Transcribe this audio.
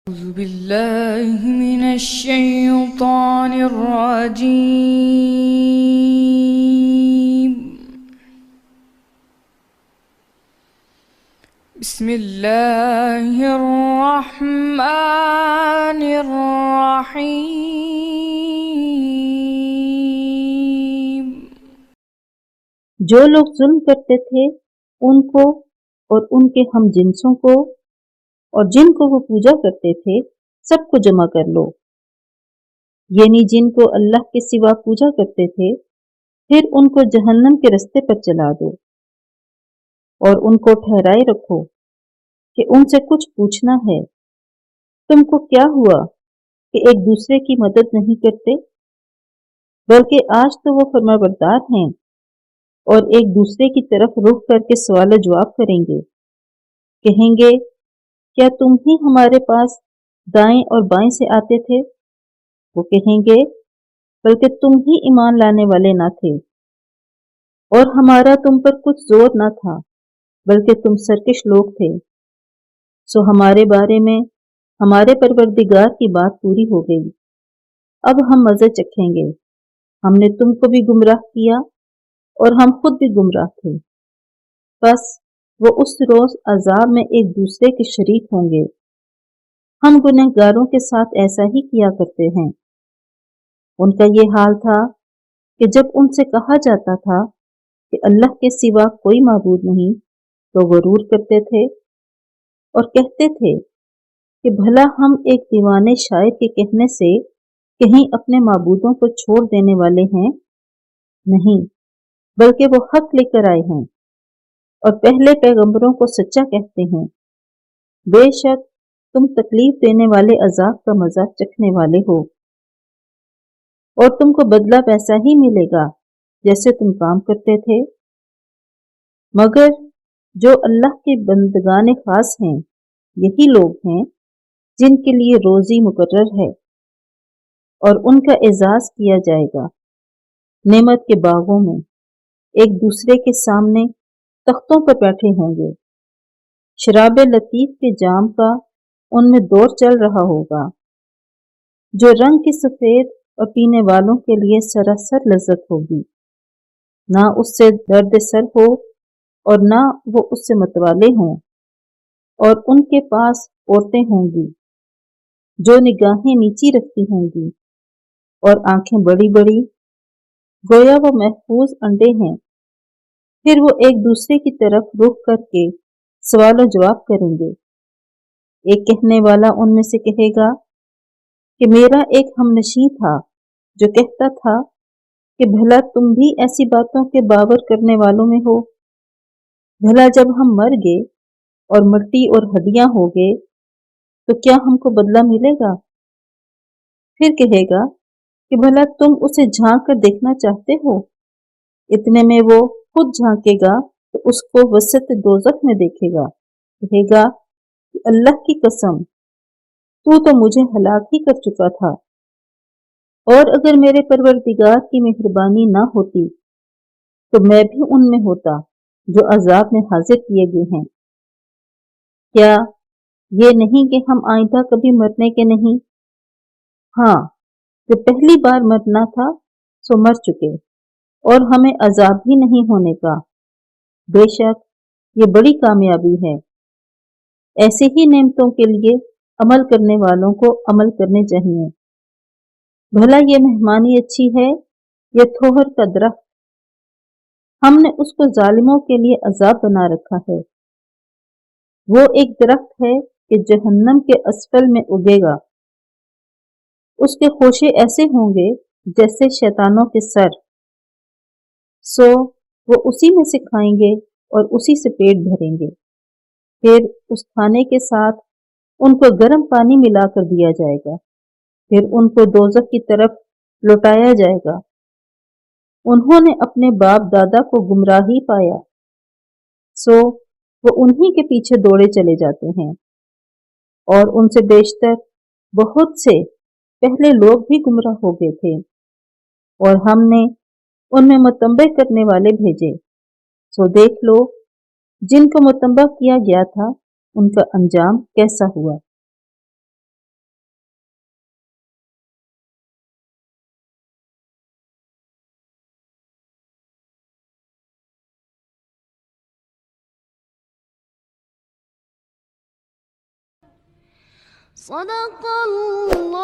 أعوذ بالله من الشيطان الرجيم. بسم الله الرحمن الرحيم. جو لوگ ظلم کرتے تھے ان کو اور ان کے ہم جنسوں کو اور جن کو وہ پوجا کرتے تھے سب کو جمع کر لو، یعنی جن کو اللہ کے سوا پوجا کرتے تھے، پھر ان کو جہنم کے رستے پر چلا دو اور ان کو ٹھہرائے رکھو کہ ان سے کچھ پوچھنا ہے۔ تم کو کیا ہوا کہ ایک دوسرے کی مدد نہیں کرتے؟ بلکہ آج تو وہ فرمانبردار ہیں اور ایک دوسرے کی طرف رخ کر کے سوال و جواب کریں گے، کہیں گے کیا تم ہی ہمارے پاس دائیں اور بائیں سے آتے تھے؟ وہ کہیں گے بلکہ تم ہی ایمان لانے والے نہ تھے اور ہمارا تم پر کچھ زور نہ تھا، بلکہ تم سرکش لوگ تھے۔ سو ہمارے بارے میں ہمارے پروردگار کی بات پوری ہو گئی، اب ہم مزے چکھیں گے۔ ہم نے تم کو بھی گمراہ کیا اور ہم خود بھی گمراہ تھے، بس وہ اس روز عذاب میں ایک دوسرے کے شریک ہوں گے۔ ہم گنہگاروں کے ساتھ ایسا ہی کیا کرتے ہیں۔ ان کا یہ حال تھا کہ جب ان سے کہا جاتا تھا کہ اللہ کے سوا کوئی معبود نہیں تو غرور کرتے تھے اور کہتے تھے کہ بھلا ہم ایک دیوانے شاعر کے کہنے سے کہیں اپنے معبودوں کو چھوڑ دینے والے ہیں؟ نہیں، بلکہ وہ حق لے کر آئے ہیں اور پہلے پیغمبروں کو سچا کہتے ہیں۔ بے شک تم تکلیف دینے والے عذاب کا مزہ چکھنے والے ہو اور تم کو بدلہ ویسا ہی ملے گا جیسے تم کام کرتے تھے۔ مگر جو اللہ کے بندگان خاص ہیں یہی لوگ ہیں جن کے لیے روزی مقرر ہے اور ان کا اعزاز کیا جائے گا نعمت کے باغوں میں، ایک دوسرے کے سامنے تختوں پر بیٹھے ہوں گے، شراب لطیف کے جام کا ان میں دور چل رہا ہوگا جو رنگ کی سفید اور پینے والوں کے لیے سراسر لذت ہوگی، نہ اس سے درد سر ہو اور نہ وہ اس سے متوالے ہوں، اور ان کے پاس عورتیں ہوں گی جو نگاہیں نیچی رکھتی ہوں گی اور آنکھیں بڑی بڑی، گویا وہ محفوظ انڈے ہیں۔ پھر وہ ایک دوسرے کی طرف رخ کر کے سوال و جواب کریں گے۔ ایک کہنے والا ان میں سے کہے گا کہ میرا ایک ہمنشین تھا جو کہتا تھا کہ بھلا تم بھی ایسی باتوں کے باور کرنے والوں میں ہو؟ بھلا جب ہم مر گئے اور مٹی اور ہڈیاں ہو گئے تو کیا ہم کو بدلہ ملے گا؟ پھر کہے گا کہ بھلا تم اسے جھانک کر دیکھنا چاہتے ہو؟ اتنے میں وہ خود جھانکے گا تو اس کو وسط دوزخ میں دیکھے گا، کہے گا کہ اللہ کی قسم تو مجھے ہلاک ہی کر چکا تھا، اور اگر میرے پروردگار کی مہربانی نہ ہوتی تو میں بھی ان میں ہوتا جو عذاب میں حاضر کیے گئے ہیں۔ کیا یہ نہیں کہ ہم آئندہ کبھی مرنے کے نہیں؟ ہاں، جب پہلی بار مرنا تھا سو مر چکے اور ہمیں عذاب بھی نہیں ہونے کا۔ بے شک یہ بڑی کامیابی ہے۔ ایسے ہی نعمتوں کے لیے عمل کرنے والوں کو عمل کرنے چاہیے۔ بھلا یہ مہمانی اچھی ہے یا تھوہر کا درخت؟ ہم نے اس کو ظالموں کے لیے عذاب بنا رکھا ہے۔ وہ ایک درخت ہے کہ جہنم کے اسفل میں اگے گا، اس کے خوشے ایسے ہوں گے جیسے شیطانوں کے سر، سو وہ اسی میں سے کھائیں گے اور اسی سے پیٹ بھریں گے۔ پھر اس کھانے کے ساتھ ان کو گرم پانی ملا کر دیا جائے گا، پھر ان کو دوزخ کی طرف لوٹایا جائے گا۔ انہوں نے اپنے باپ دادا کو گمراہی پایا، سو وہ انہی کے پیچھے دوڑے چلے جاتے ہیں، اور ان سے بیشتر بہت سے پہلے لوگ بھی گمراہ ہو گئے تھے، اور ہم نے ان میں متنبع کرنے والے بھیجے۔ سو دیکھ لو جن کو متنبع کیا گیا تھا ان کا انجام کیسا ہوا۔ صدق اللہ